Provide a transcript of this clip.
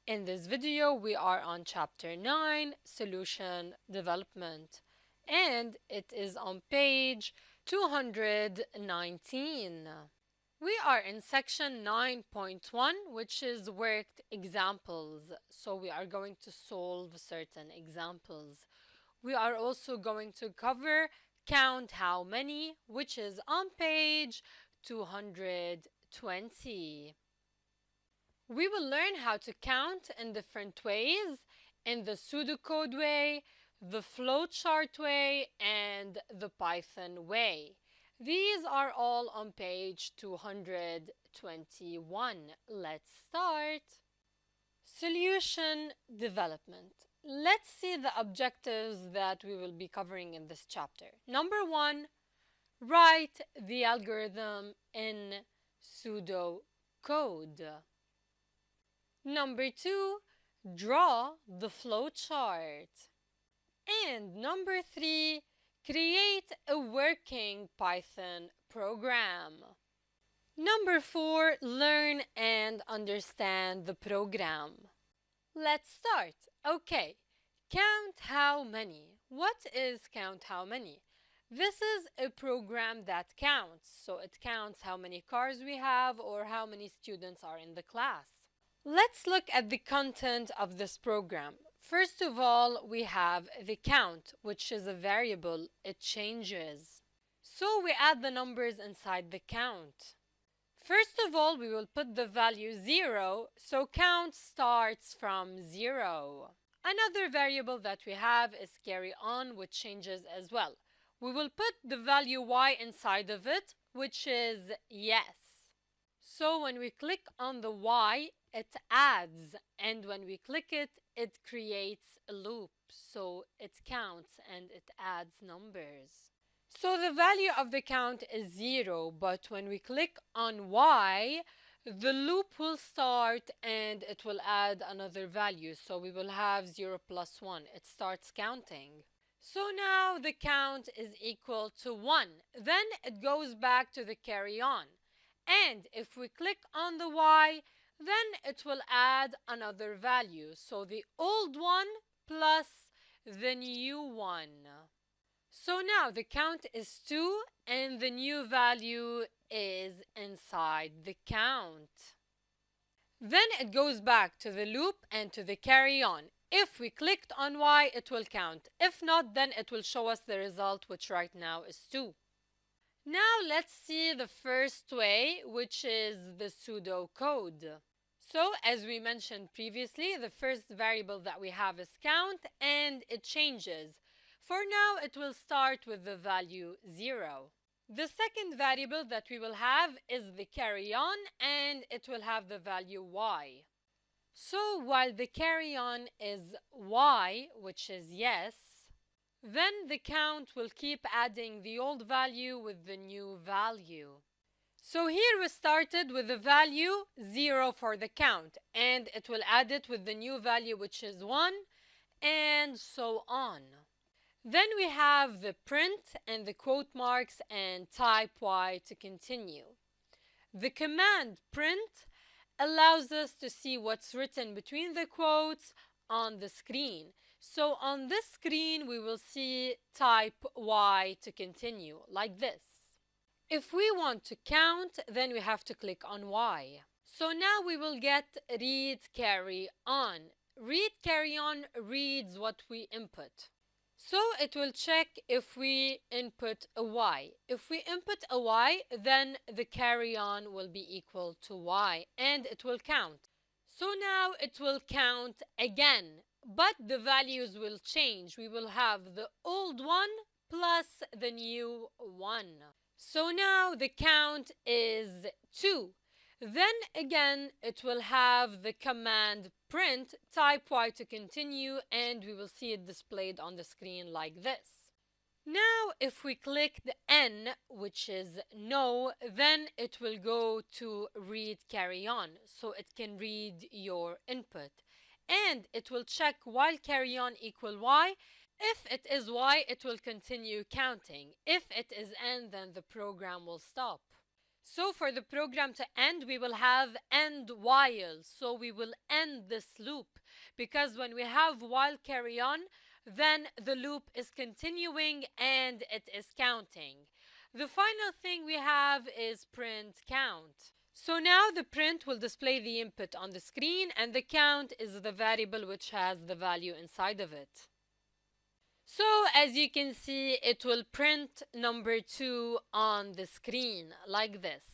In this video, we are on Chapter 9, Solution Development, and it is on page 219. We are in section 9.1, which is worked examples. So we are going to solve certain examples. We are also going to cover count how many, which is on page 220. We will learn how to count in different ways, in the pseudocode way, the flowchart way, and the Python way. These are all on page 221. Let's start. Solution development. Let's see the objectives that we will be covering in this chapter. Number 1, write the algorithm in pseudocode. Number 2, draw the flowchart. And number 3, create a working Python program. Number 4, learn and understand the program. Let's start. Okay, count how many. What is count how many? This is a program that counts. So it counts how many cars we have or how many students are in the class. Let's look at the content of this program. First of all, we have the count, which is a variable. It changes. So we add the numbers inside the count. First of all, we will put the value 0, so count starts from 0. Another variable that we have is carry on, which changes as well. We will put the value y inside of it, which is yes. So when we click on the y, it adds, and when we click it, it creates a loop. So it counts and it adds numbers. So the value of the count is 0, but when we click on y, the loop will start and it will add another value. So we will have 0 plus 1. It starts counting. So now the count is equal to 1. Then it goes back to the carry on. And if we click on the y, then it will add another value. So the old one plus the new one. So now the count is 2 and the new value is inside the count. Then it goes back to the loop and to the carry on. If we clicked on y, it will count. If not, then it will show us the result, which right now is 2. Now let's see the first way, which is the pseudocode. So as we mentioned previously, the first variable that we have is count and it changes. For now, it will start with the value 0. The second variable that we will have is the carry on and it will have the value y. So while the carry on is y, which is yes, then the count will keep adding the old value with the new value. So here we started with the value 0 for the count, and it will add it with the new value, which is 1, and so on. Then we have the print and the quote marks and type y to continue. The command print allows us to see what's written between the quotes on the screen. So on this screen, we will see type y to continue, like this. If we want to count, then we have to click on y. So now we will get read carry on. Read carry on reads what we input. So it will check if we input a y. If we input a y, then the carry on will be equal to y and it will count. So now it will count again, but the values will change. We will have the old one plus the new one. So now the count is 2. Then again, it will have the command print type y to continue, and we will see it displayed on the screen like this. Now, if we click the N, which is no, then it will go to read carry on, so it can read your input. And it will check while carry on equal y. If it is y, it will continue counting. If it is n, then the program will stop. So for the program to end, we will have end while. So we will end this loop, because when we have while carry on, then the loop is continuing and it is counting. The final thing we have is print count. So now the print will display the input on the screen, and the count is the variable which has the value inside of it. So as you can see, it will print number 2 on the screen like this.